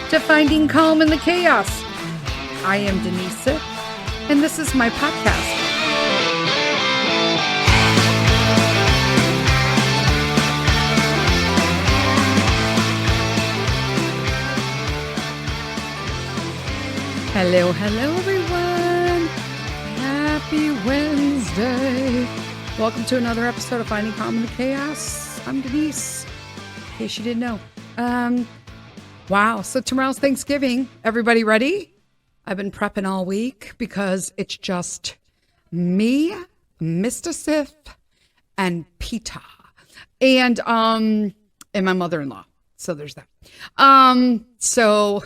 to Finding Calm in the Chaos. I am Denise Sith, and this is my podcast. Hello, everyone. Happy Wednesday. Welcome to another episode of Finding Calm in the Chaos. I'm Denise, in case you didn't know. Wow, so tomorrow's Thanksgiving. Everybody ready? I've been prepping all week because it's just me, Mr. Sith, and Peta. And my mother-in-law. So there's that. So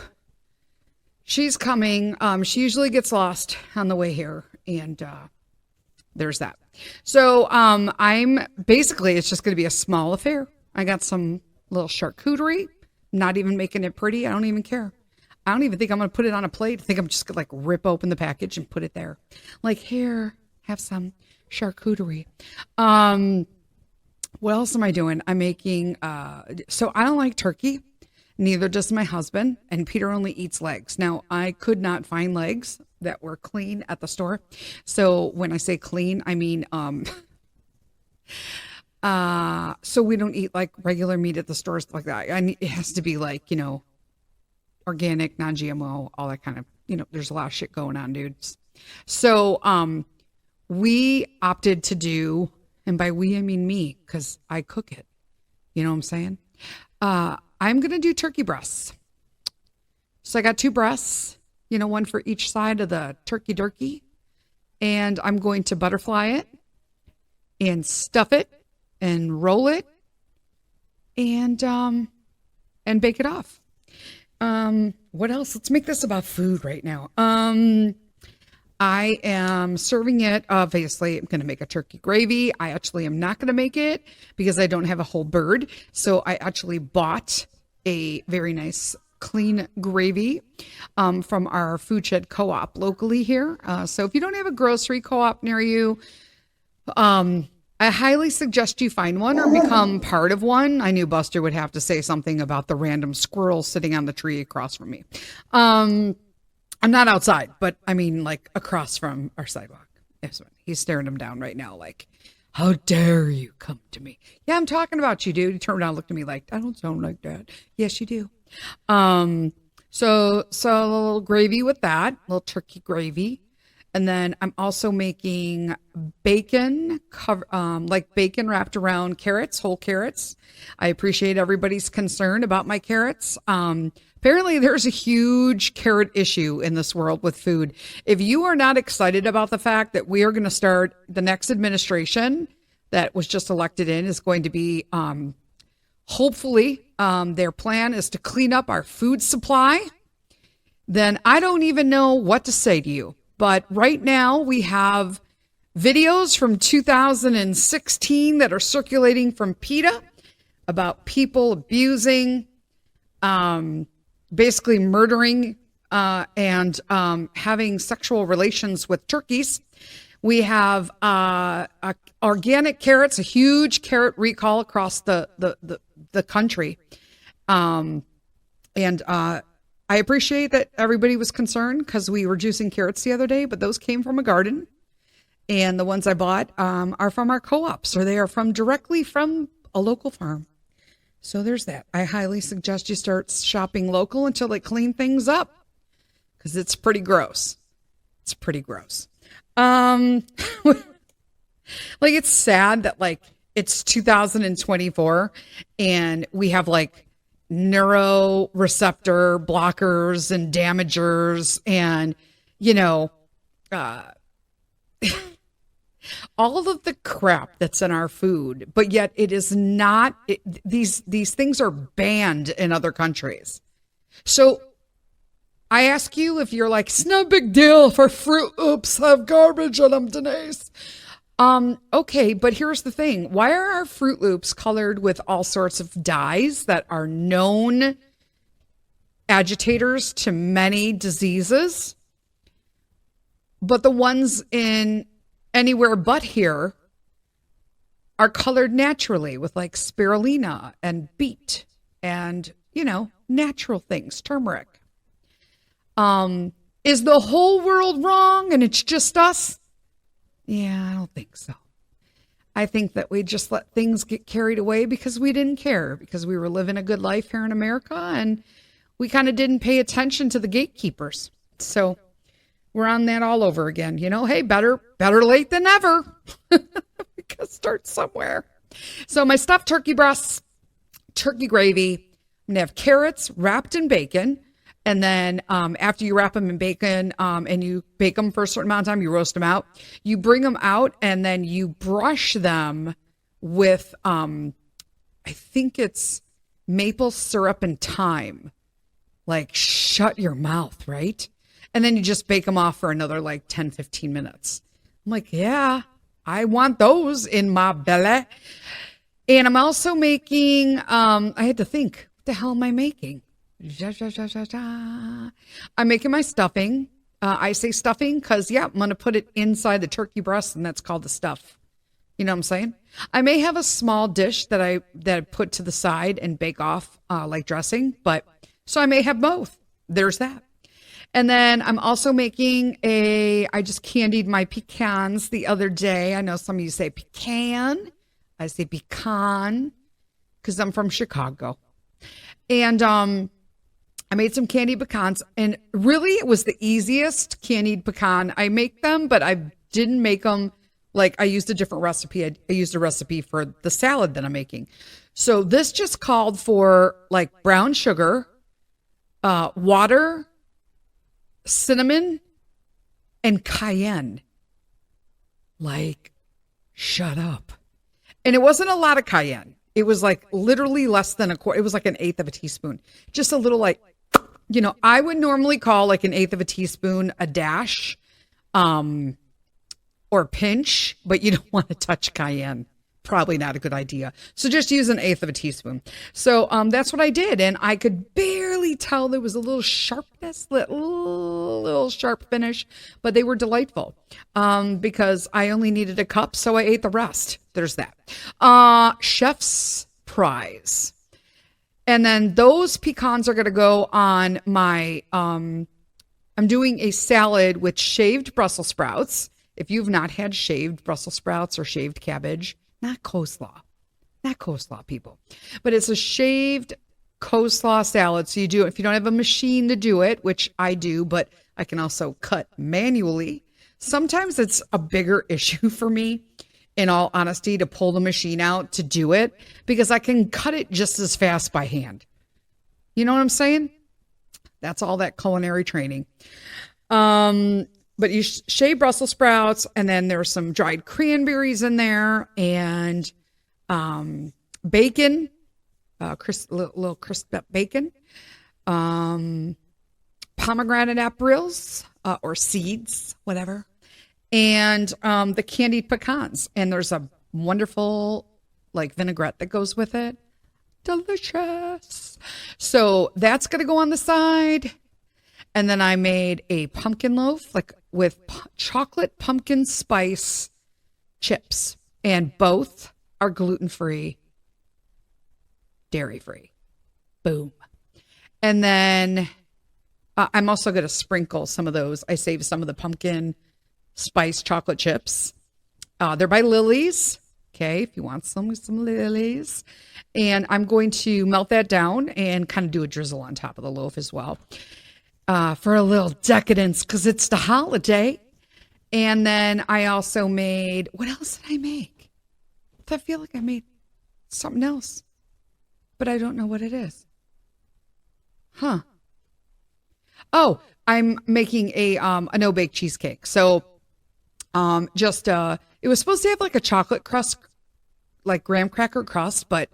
she's coming. She usually gets lost on the way here. And there's that. So I'm basically, it's just going to be a small affair. I got some little charcuterie. Not even making it pretty. I don't even care. I don't even think I'm going to put it on a plate. I think I'm just going to like rip open the package and put it there. Like, here, have some charcuterie. What else am I doing? I'm making, so I don't like turkey. Neither does my husband. And Peter only eats legs. Now, I could not find legs that were clean at the store. So when I say clean, I mean, so we don't eat like regular meat at the stores like that. It has to be like, organic, non-GMO, all that kind of, there's a lot of shit going on, dudes. So, we opted to do, and by we, I mean me, cause I cook it. You know what I'm saying? I'm going to do turkey breasts. So I got 2 breasts, one for each side of the turkey, and I'm going to butterfly it and stuff it and roll it and bake it off. What else? Let's make this about food right now. I am serving it. Obviously, I'm going to make a turkey gravy. I actually am not going to make it because I don't have a whole bird. So I actually bought a very nice clean gravy from our food shed co-op locally here. So if you don't have a grocery co-op near you, I highly suggest you find one or become part of one. I knew Buster would have to say something about the random squirrel sitting on the tree across from me. I'm not outside, but I mean like across from our sidewalk. He's staring him down right now like, how dare you come to me? Yeah, I'm talking about you, dude. He turned around and looked at me like, I don't sound like that. Yes, you do. So a little gravy with that, a little turkey gravy. And then I'm also making bacon, like bacon wrapped around carrots, whole carrots. I appreciate everybody's concern about my carrots. Apparently there's a huge carrot issue in this world with food. If you are not excited about the fact that we are going to start the next administration that was just elected in is going to be, hopefully, their plan is to clean up our food supply, then I don't even know what to say to you. But right now we have videos from 2016 that are circulating from PETA about people abusing, basically murdering, and having sexual relations with turkeys. We have organic carrots, a huge carrot recall across the country. I appreciate that everybody was concerned because we were juicing carrots the other day, but those came from a garden. And the ones I bought are from our co-ops, or they are directly from a local farm. So there's that. I highly suggest you start shopping local until they clean things up because it's pretty gross. It's pretty gross. Like it's sad that like it's 2024 and we have like neuroreceptor blockers and damagers and, all of the crap that's in our food, but yet it is not, these things are banned in other countries. So I ask you if you're like, it's no big deal for Fruit Loops have garbage in them, Denise. Okay, but here's the thing. Why are our Fruit Loops colored with all sorts of dyes that are known agitators to many diseases? But the ones in anywhere but here are colored naturally with like spirulina and beet and, natural things, turmeric. Is the whole world wrong and it's just us? Yeah, I don't think so. I think that we just let things get carried away because we didn't care, because we were living a good life here in America and we kind of didn't pay attention to the gatekeepers. So we're on that all over again. You know, hey, better late than never. We gotta start somewhere. So my stuffed turkey breasts, turkey gravy. I'm gonna have carrots wrapped in bacon. And then after you wrap them in bacon and you bake them for a certain amount of time, you roast them out. You bring them out and then you brush them with, I think it's maple syrup and thyme. Like, shut your mouth, right? And then you just bake them off for another like 10, 15 minutes. I'm like, yeah, I want those in my belly. And I'm also making, I had to think, what the hell am I making? I'm making my stuffing. I say stuffing because, yeah, I'm going to put it inside the turkey breast, and that's called the stuff. You know what I'm saying? I may have a small dish that I put to the side and bake off like dressing, but so I may have both. There's that. And then I'm also making I just candied my pecans the other day. I know some of you say pecan. I say pecan because I'm from Chicago. And I made some candied pecans, and really it was the easiest candied pecan. I make them, but I didn't make them like I used a different recipe. I used a recipe for the salad that I'm making. So this just called for like brown sugar, water, cinnamon, and cayenne. Like, shut up. And it wasn't a lot of cayenne. It was like literally less than a quarter. It was like an eighth of a teaspoon. Just a little like, you know, I would normally call like an eighth of a teaspoon a dash or pinch, but you don't want to touch cayenne. Probably not a good idea. So just use an eighth of a teaspoon. So that's what I did. And I could barely tell there was a little sharpness, little sharp finish, but they were delightful because I only needed a cup. So I ate the rest. There's that. Chef's prize. And then those pecans are going to go on my, I'm doing a salad with shaved Brussels sprouts. If you've not had shaved Brussels sprouts or shaved cabbage, not coleslaw, people, but it's a shaved coleslaw salad. So you do it if you don't have a machine to do it, which I do, but I can also cut manually. Sometimes it's a bigger issue for me, in all honesty, to pull the machine out to do it because I can cut it just as fast by hand. You know what I'm saying? That's all that culinary training. But you shave Brussels sprouts, and then there's some dried cranberries in there, and bacon, little crisp bacon, pomegranate aprils or seeds, whatever, and the candied pecans. And there's a wonderful like vinaigrette that goes with it. Delicious. So that's going to go on the side. And then I made a pumpkin loaf, like with chocolate pumpkin spice chips. And both are gluten-free, dairy-free. Boom. And then I'm also going to sprinkle some of those. I saved some of the pumpkin spice chocolate chips. They're by Lily's. Okay, if you want some Lily's. And I'm going to melt that down and kind of do a drizzle on top of the loaf as well. For a little decadence because it's the holiday. And then I also made, what else did I make? I feel like I made something else, but I don't know what it is. Huh. Oh, I'm making a no-bake cheesecake. So it was supposed to have like a chocolate crust, like graham cracker crust, but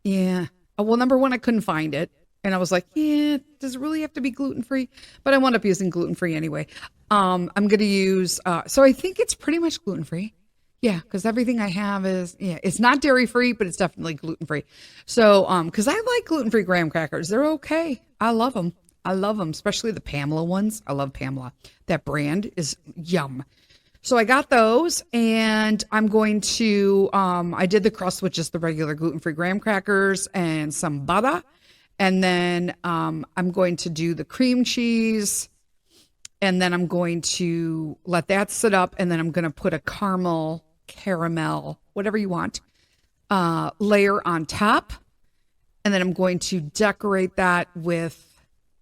yeah. Well, number one, I couldn't find it. And I was like, yeah, does it really have to be gluten-free? But I wound up using gluten-free anyway. I'm going to use, so I think it's pretty much gluten-free. Yeah, because everything I have is, yeah, it's not dairy-free, but it's definitely gluten-free. So, because I like gluten-free graham crackers. They're okay. I love them. Especially the Pamela ones. I love Pamela. That brand is yum. So I got those, and I'm going to, I did the crust with just the regular gluten-free graham crackers and some butter. And then I'm going to do the cream cheese. And then I'm going to let that sit up. And then I'm going to put a caramel, whatever you want, layer on top. And then I'm going to decorate that with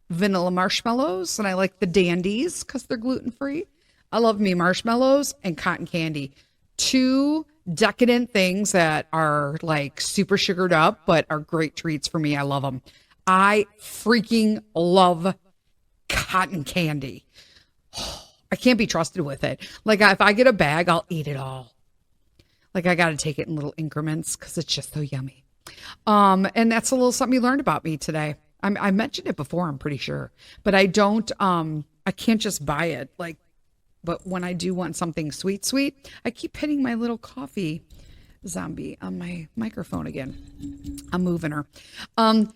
vanilla marshmallows. And I like the dandies because they're gluten-free. I love me marshmallows and cotton candy. Two decadent things that are like super sugared up, but are great treats for me. I love them. I freaking love cotton candy. I can't be trusted with it. Like if I get a bag, I'll eat it all. Like I got to take it in little increments because it's just so yummy. And that's a little something you learned about me today. I mentioned it before, I'm pretty sure, but I don't, I can't just buy it. Like, but when I do want something sweet, I keep hitting my little coffee zombie on my microphone again. I'm moving her. I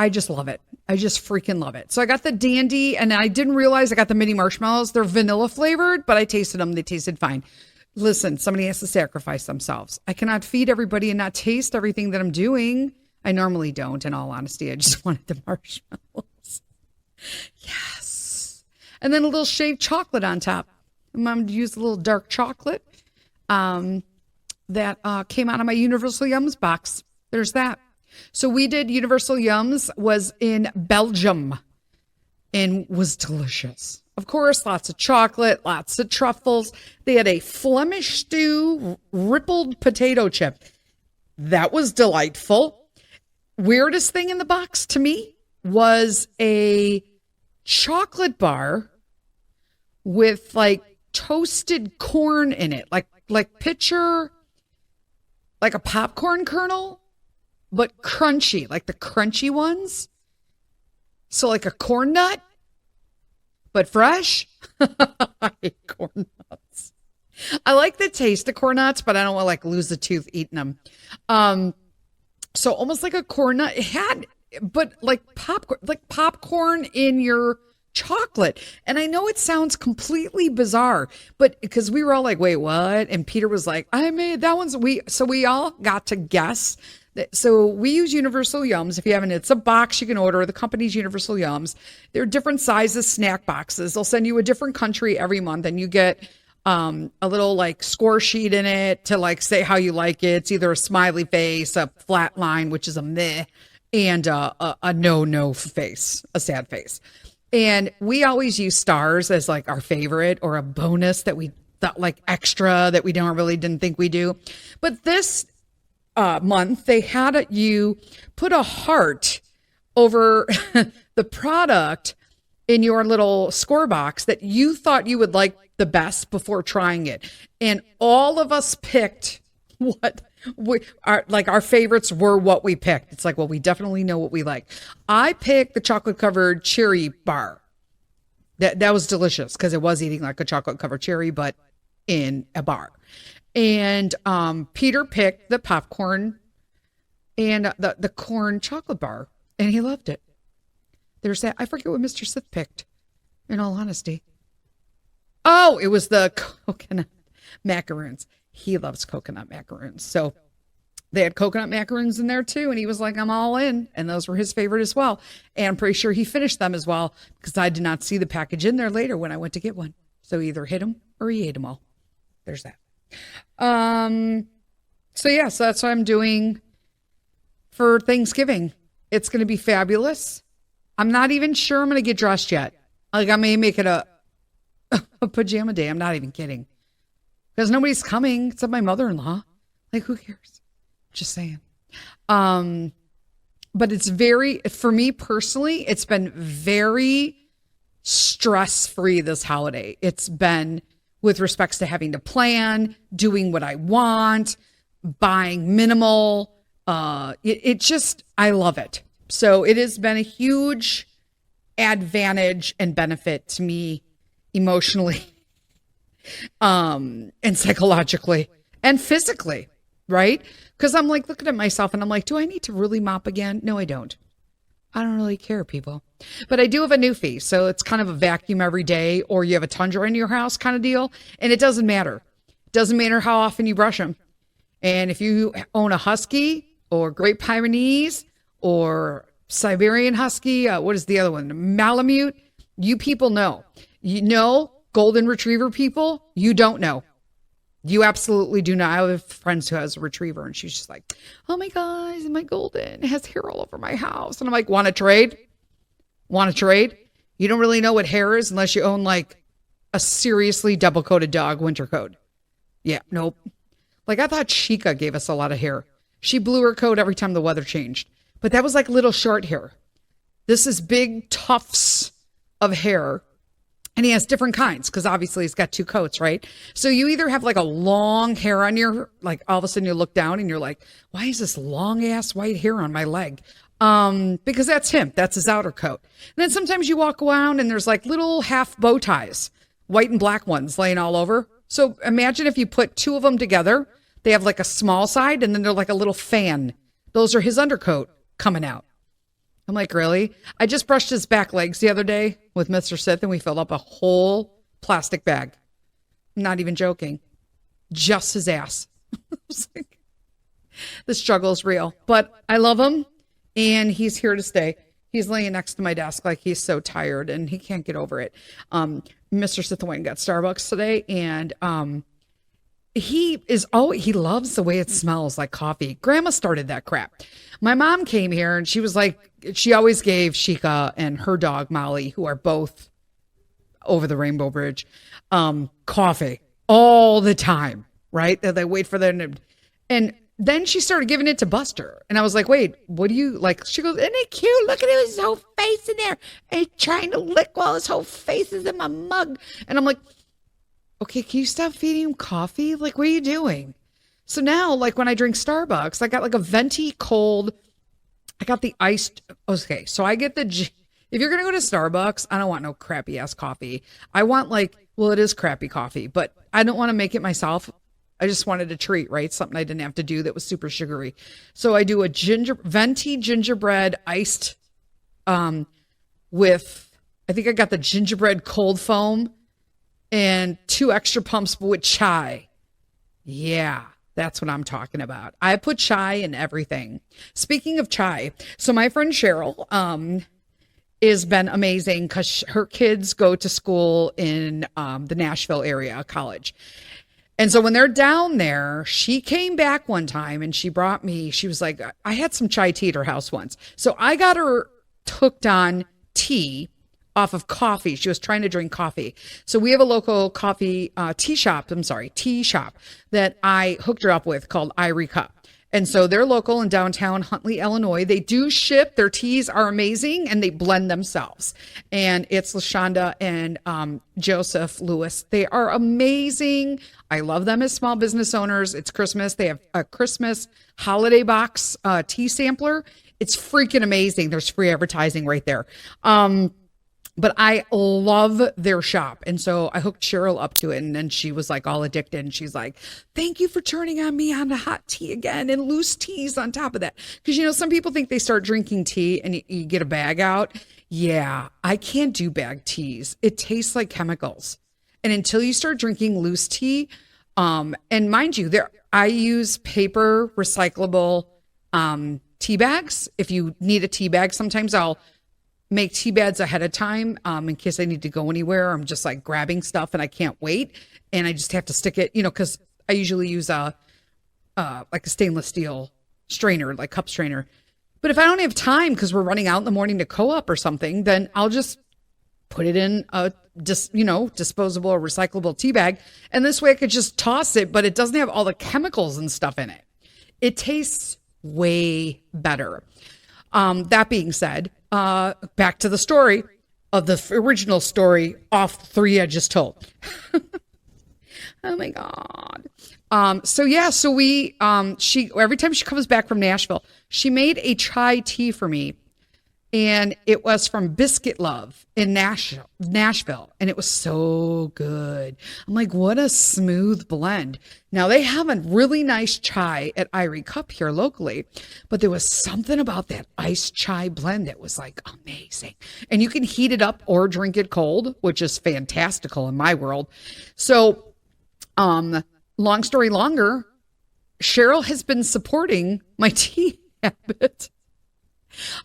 just love it. I just freaking love it. So I got the dandy and I didn't realize I got the mini marshmallows. They're vanilla flavored, but I tasted them. They tasted fine. Listen, somebody has to sacrifice themselves. I cannot feed everybody and not taste everything that I'm doing. I normally don't, in all honesty. I just wanted the marshmallows. Yes. And then a little shaved chocolate on top. Mom used a little dark chocolate that came out of my Universal Yums box. There's that. So we did Universal Yums, was in Belgium and was delicious. Of course, lots of chocolate, lots of truffles. They had a Flemish stew, rippled potato chip. That was delightful. Weirdest thing in the box to me was a chocolate bar with like toasted corn in it. Like picture like a popcorn kernel, but crunchy, like the crunchy ones. So like a corn nut, but fresh. I hate corn nuts. I like the taste of corn nuts, but I don't want to like lose a tooth eating them. So almost like a corn nut. It had, but like popcorn in your chocolate. And I know it sounds completely bizarre, but because we were all like, wait, what? And Peter was like, I made that one's so we all got to guess. So we use Universal Yums. If you haven't, it's a box you can order. The company's Universal Yums. They're different sizes snack boxes. They'll send you a different country every month, and you get a little like score sheet in it to like say how you like it. It's either a smiley face, a flat line, which is a meh, and a no face, a sad face. And we always use stars as like our favorite, or a bonus that we thought like extra that we didn't think we do. But this month they had you put a heart over the product in your little score box that you thought you would like the best before trying it. And all of us picked what our favorites were what we picked. It's like, well, we definitely know what we like. I picked the chocolate covered cherry bar. That was delicious because it was eating like a chocolate covered cherry, but in a bar. And Peter picked the popcorn and the corn chocolate bar, and he loved it. There's that. I forget what Mr. Sith picked, in all honesty. Oh, it was the coconut macaroons. He loves coconut macaroons. So they had coconut macaroons in there too. And he was like, I'm all in. And those were his favorite as well. And I'm pretty sure he finished them as well because I did not see the package in there later when I went to get one. So he either hit them or he ate them all. There's that. So yeah, so that's what I'm doing for Thanksgiving. It's going to be fabulous. I'm not even sure I'm going to get dressed yet. Like I may make it a pajama day. I'm not even kidding. Because nobody's coming except my mother-in-law. Like, who cares? Just saying. But it's for me personally, it's been very stress-free this holiday. It's been with respects to having to plan, doing what I want, buying minimal. I love it. So it has been a huge advantage and benefit to me emotionally, and psychologically and physically, right? Because I'm like looking at myself and I'm like, do I need to really mop again? No, I don't. I don't really care, people. But I do have a newfie, so it's kind of a vacuum every day, or you have a Tundra in your house kind of deal, and it doesn't matter. It doesn't matter how often you brush them. And if you own a Husky or Great Pyrenees or Siberian Husky. What is the other one? Malamute. You people know. You know, golden retriever people, you don't know. You absolutely do not. I have friends who has a retriever and she's just like, oh my God, my golden has hair all over my house. And I'm like, want to trade? Want to trade? You don't really know what hair is unless you own like a seriously double coated dog winter coat. Yeah, nope. Like I thought Chica gave us a lot of hair. She blew her coat every time the weather changed. But that was like little short hair. This is big tufts of hair. And he has different kinds because obviously he's got two coats, right? So you either have like a long hair on your, like all of a sudden you look down and you're like, why is this long ass white hair on my leg? Because that's him. That's his outer coat. And then sometimes you walk around and there's like little half bow ties, white and black ones laying all over. So imagine if you put two of them together, they have like a small side and then they're like a little fan. Those are his undercoat coming out. I'm like, really? I just brushed his back legs the other day with Mr. Sith and we filled up a whole plastic bag. I'm not even joking. Just his ass. Like, the struggle is real, but I love him and he's here to stay. He's laying next to my desk like he's so tired and he can't get over it. Mr. Sith went and got Starbucks today and he loves the way it smells like coffee. Grandma started that crap. My mom came here and she was like, she always gave Chica and her dog Molly, who are both over the Rainbow Bridge, coffee all the time, right? They wait for them. And then she started giving it to Buster. And I was like, wait, what do you like? She goes, isn't it cute? Look at his whole face in there. And he's trying to lick while his whole face is in my mug. And I'm like, okay, can you stop feeding him coffee? Like, what are you doing? So now, like when I drink Starbucks, I got like a venti cold. I got the iced. Okay, so I get if you're going to go to Starbucks, I don't want no crappy ass coffee. I want like, well, it is crappy coffee, but I don't want to make it myself. I just wanted a treat, right? Something I didn't have to do that was super sugary. So I do a venti gingerbread iced with, I think I got the gingerbread cold foam and 2 extra pumps with chai. Yeah. That's what I'm talking about. I put chai in everything. Speaking of chai, so my friend Cheryl has been amazing because her kids go to school in the Nashville area, college. And so when they're down there, she came back one time and she brought me, she was like, I had some chai tea at her house once. So I got her hooked on tea off of coffee. She was trying to drink coffee. So we have a local tea shop that I hooked her up with called Irie Cup. And so they're local in downtown Huntley, Illinois. They do ship. Their teas are amazing and they blend themselves. And it's LaShonda and Joseph Lewis. They are amazing. I love them as small business owners. It's Christmas. They have a Christmas holiday box tea sampler. It's freaking amazing. There's free advertising right there. But I love their shop. And so I hooked Cheryl up to it. And then she was like all addicted. And she's like, thank you for turning me on to hot tea again and loose teas on top of that. Because, you know, some people think they start drinking tea and you get a bag out. Yeah, I can't do bag teas. It tastes like chemicals. And until you start drinking loose tea, and mind you, I use paper recyclable tea bags. If you need a tea bag, sometimes I'll make tea bags ahead of time in case I need to go anywhere. I'm just like grabbing stuff and I can't wait. And I just have to stick it, you know, because I usually use like a stainless steel strainer, like cup strainer. But if I don't have time because we're running out in the morning to co-op or something, then I'll just put it in a disposable or recyclable tea bag. And this way I could just toss it, but it doesn't have all the chemicals and stuff in it. It tastes way better. That being said, back to the story of the original story off 3 I just told. Oh my God. So we, every time she comes back from Nashville, she made a chai tea for me. And it was from Biscuit Love in Nashville. And it was so good. I'm like, what a smooth blend. Now, they have a really nice chai at Irie Cup here locally. But there was something about that iced chai blend that was like amazing. And you can heat it up or drink it cold, which is fantastical in my world. So, long story longer, Cheryl has been supporting my tea habit.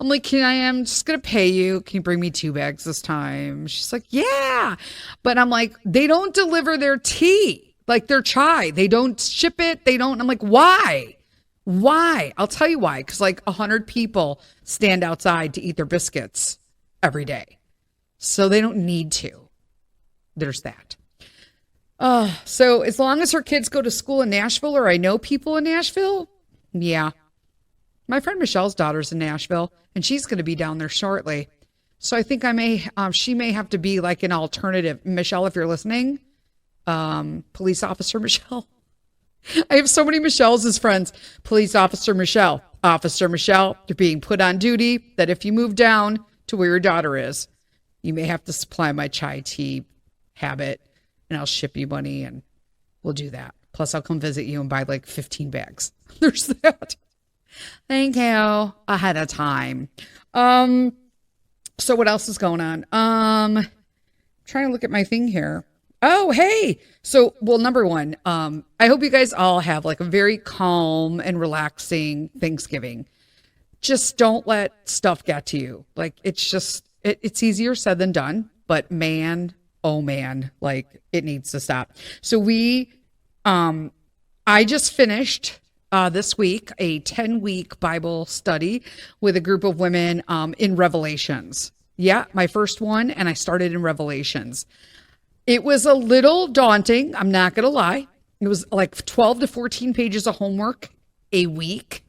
I'm like, I'm just going to pay you. Can you bring me 2 bags this time? She's like, yeah. But I'm like, they don't deliver their tea, like their chai. They don't ship it. They don't. I'm like, why? Why? I'll tell you why. Because like 100 people stand outside to eat their biscuits every day. So they don't need to. There's that. So as long as her kids go to school in Nashville, or I know people in Nashville, yeah. My friend Michelle's daughter's in Nashville, and she's going to be down there shortly. So I think she may have to be like an alternative. Michelle, if you're listening, police officer Michelle. I have so many Michelles as friends. Police officer Michelle. Officer Michelle, you're being put on duty that if you move down to where your daughter is, you may have to supply my chai tea habit, and I'll ship you money, and we'll do that. Plus, I'll come visit you and buy like 15 bags. There's that. Thank you. Ahead of time. So what else is going on? Trying to look at my thing here. Oh, hey. So, well, number one, I hope you guys all have like a very calm and relaxing Thanksgiving. Just don't let stuff get to you. Like, it's just, it's easier said than done, but man, oh man, like it needs to stop. So I just finished this week a 10-week Bible study with a group of women in Revelations. Yeah, my first one, and I started in Revelations. It was a little daunting, I'm not going to lie. It was like 12 to 14 pages of homework a week,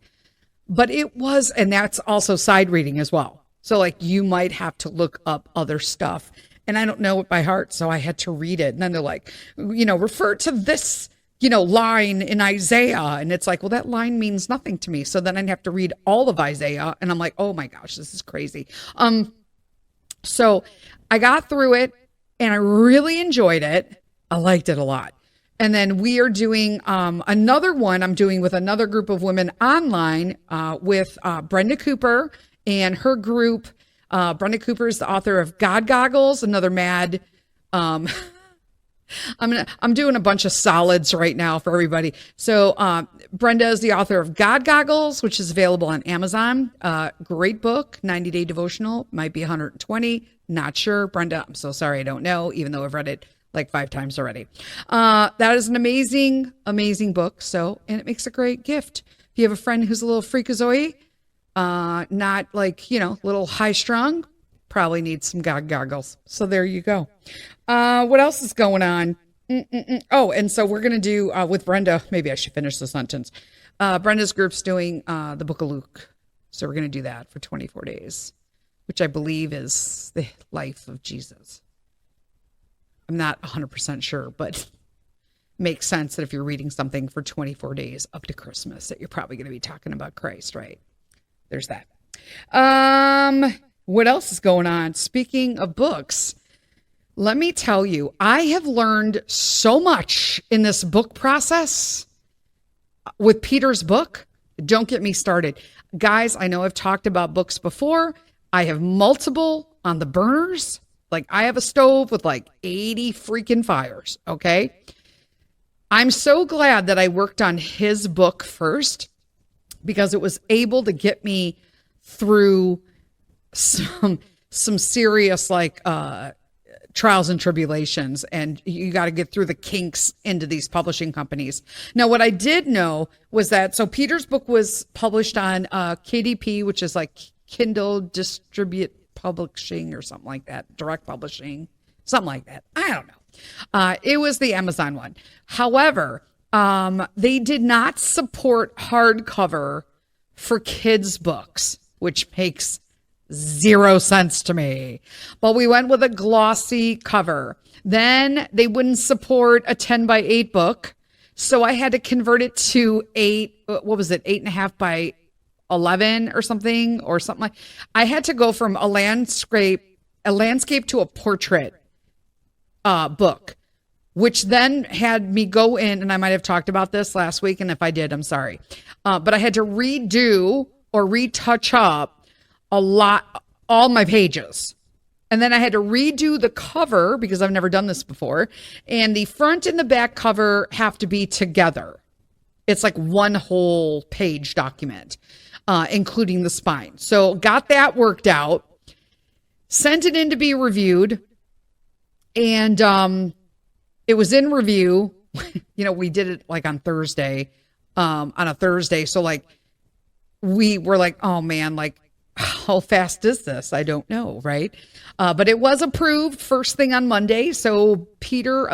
but it was, and that's also side reading as well. So like you might have to look up other stuff, and I don't know it by heart, so I had to read it. And then they're like, refer to this line in Isaiah. And it's like, well, that line means nothing to me. So then I'd have to read all of Isaiah. And I'm like, oh my gosh, this is crazy. So I got through it and I really enjoyed it. I liked it a lot. And then we are doing another one I'm doing with another group of women online with Brenda Cooper and her group. Brenda Cooper is the author of God Goggles, another mad, I'm doing a bunch of solids right now for everybody. So Brenda is the author of God Goggles, which is available on Amazon. Great book, 90-day devotional, might be 120. Not sure. Brenda, I'm so sorry. I don't know, even though I've read it like 5 times already. That is an amazing, amazing book. So, and it makes a great gift. If you have a friend who's a little freakazoid, not like, little high strung, probably needs some God Goggles. So there you go. What else is going on? Oh, and so we're going to do with Brenda, maybe I should finish the sentence. Brenda's group's doing the book of Luke. So we're going to do that for 24 days, which I believe is the life of Jesus. I'm not 100% sure, but makes sense that if you're reading something for 24 days up to Christmas, that you're probably going to be talking about Christ, right? There's that. What else is going on? Speaking of books, let me tell you, I have learned so much in this book process with Peter's book. Don't get me started. Guys, I know I've talked about books before. I have multiple on the burners. Like I have a stove with like 80 freaking fires. Okay. I'm so glad that I worked on his book first because it was able to get me through some serious like trials and tribulations, and you got to get through the kinks into these publishing companies. Now, what I did know was that, so Peter's book was published on KDP, which is like Kindle Distribute Publishing or something like that, direct publishing, something like that. I don't know. It was the Amazon one. However, they did not support hardcover for kids' books, which makes 0 sense to me. But we went with a glossy cover. Then they wouldn't support a 10 by 8 book. So I had to convert it to 8.5 by 11 or something like. I had to go from a landscape to a portrait book, which then had me go in, and I might have talked about this last week, and if I did, I'm sorry. But I had to redo or retouch up all my pages. And then I had to redo the cover because I've never done this before. And the front and the back cover have to be together. It's like one whole page document. including the spine. So got that worked out, sent it in to be reviewed, and it was in review. We did it like on Thursday, on a Thursday. So like we were like, oh man, like how fast is this? I don't know, right? But it was approved first thing on Monday. So Peter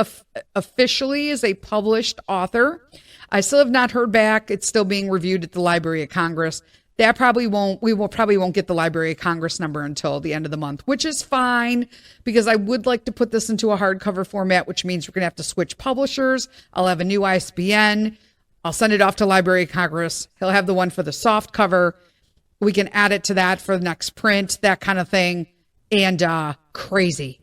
officially is a published author. I still have not heard back. It's still being reviewed at the Library of Congress. We probably won't get the Library of Congress number until the end of the month, which is fine because I would like to put this into a hardcover format, which means we're going to have to switch publishers. I'll have a new ISBN. I'll send it off to Library of Congress. He'll have the one for the soft cover. We can add it to that for the next print, that kind of thing. And crazy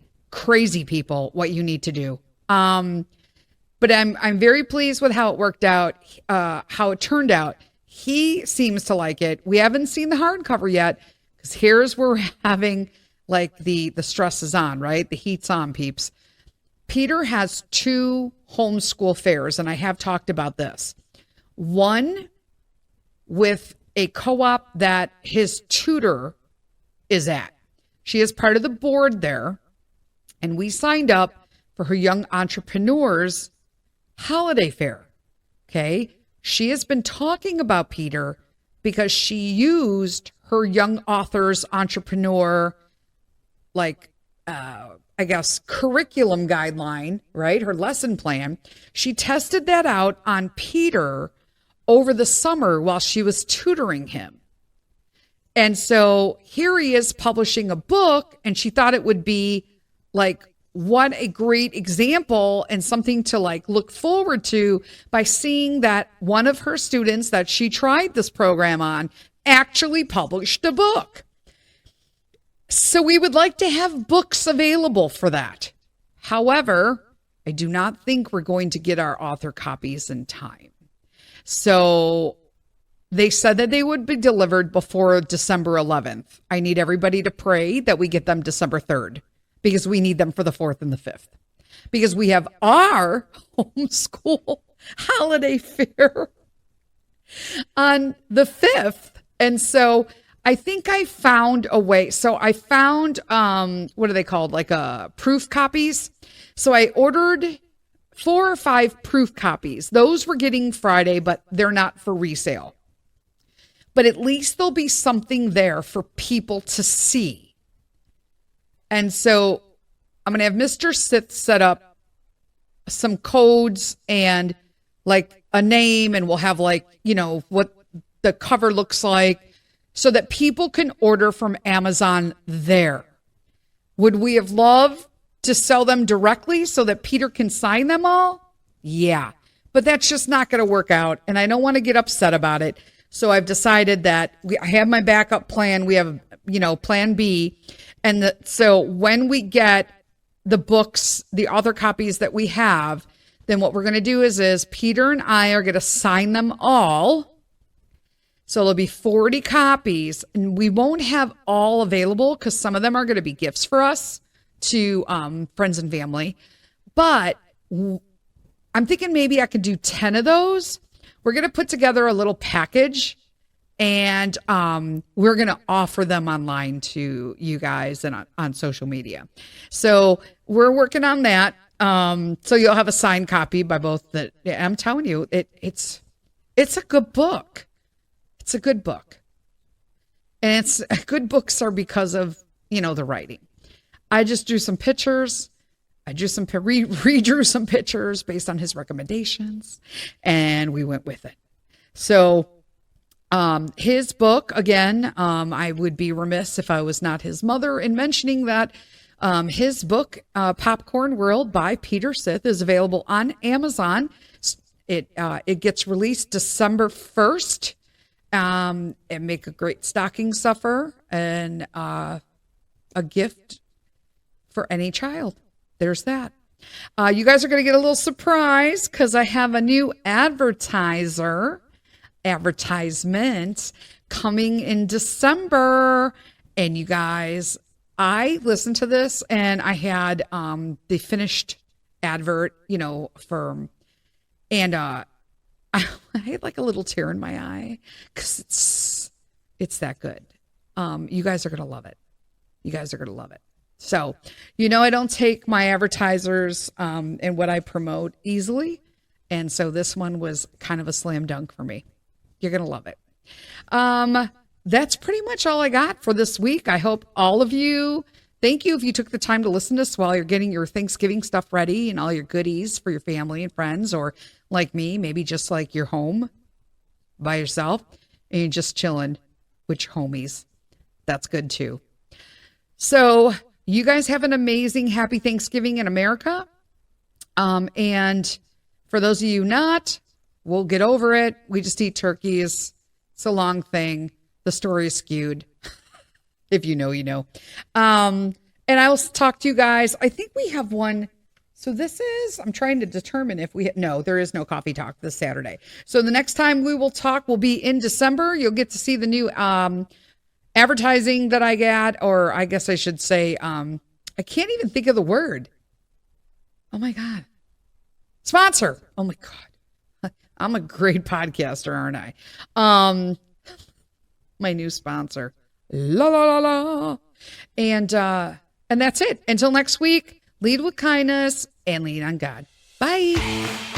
people, what you need to do. But I'm very pleased with how it worked out, how it turned out. He seems to like it. We haven't seen the hardcover yet because here's where we're having like the stress is on, right? The heat's on, peeps. Peter has 2 homeschool fairs, and I have talked about this. One with a co-op that his tutor is at. She is part of the board there, and we signed up for her Young Entrepreneurs Holiday Fair. Okay. She has been talking about Peter because she used her Young Authors Entrepreneur, curriculum guideline, right? Her lesson plan. She tested that out on Peter over the summer while she was tutoring him. And so here he is publishing a book, and she thought it would be like, what a great example and something to like look forward to by seeing that one of her students that she tried this program on actually published a book. So we would like to have books available for that. However, I do not think we're going to get our author copies in time. So they said that they would be delivered before December 11th. I need everybody to pray that we get them December 3rd. Because we need them for the 4th and the 5th. Because we have our homeschool holiday fair on the 5th. And so I think I found a way. So I found, what are they called? Like proof copies. So I ordered 4 or 5 proof copies. Those we're getting Friday, but they're not for resale. But at least there'll be something there for people to see. And so I'm going to have Mr. Sith set up some codes and like a name, and we'll have like, what the cover looks like so that people can order from Amazon there. Would we have loved to sell them directly so that Peter can sign them all? Yeah, but that's just not going to work out. And I don't want to get upset about it. So I've decided that I have my backup plan. We have, plan B. And so when we get the books, the author copies that we have, then what we're going to do is Peter and I are going to sign them all. So there'll be 40 copies, and we won't have all available because some of them are going to be gifts for us to friends and family. But I'm thinking maybe I could do 10 of those. We're going to put together a little package, and we're going to offer them online to you guys and on social media. So we're working on that. So you'll have a signed copy by both. I'm telling you, it's a good book. It's a good book. And good books are because of, the writing. I just drew some pictures. I drew redrew some pictures based on his recommendations, and we went with it. So his book, again, I would be remiss if I was not his mother in mentioning that his book, Popcorn World by Peter Sith, is available on Amazon. It gets released December 1st. And make a great stocking stuffer and a gift for any child. There's that. You guys are going to get a little surprise because I have a new advertisement coming in December. And you guys, I listened to this and I had the finished advert, for, and I had like a little tear in my eye because It's that good. You guys are going to love it. You guys are going to love it. So, I don't take my advertisers and what I promote easily. And so this one was kind of a slam dunk for me. You're going to love it. That's pretty much all I got for this week. I hope all of you, thank you if you took the time to listen to us while you're getting your Thanksgiving stuff ready and all your goodies for your family and friends, or like me, maybe just like you're home by yourself and you're just chilling with your homies. That's good too. So you guys have an amazing, happy Thanksgiving in America. And for those of you not, we'll get over it. We just eat turkeys. It's a long thing. The story is skewed. If you know, you know. And I will talk to you guys. I think we have one. So this is, I'm trying to determine if no, there is no coffee talk this Saturday. So the next time we will talk will be in December. You'll get to see the new advertising that I got, or I guess I should say, I can't even think of the word. Oh my God. Sponsor. Oh my God. I'm a great podcaster, aren't I? My new sponsor. La la la la. And that's it. Until next week, lead with kindness and lean on God. Bye.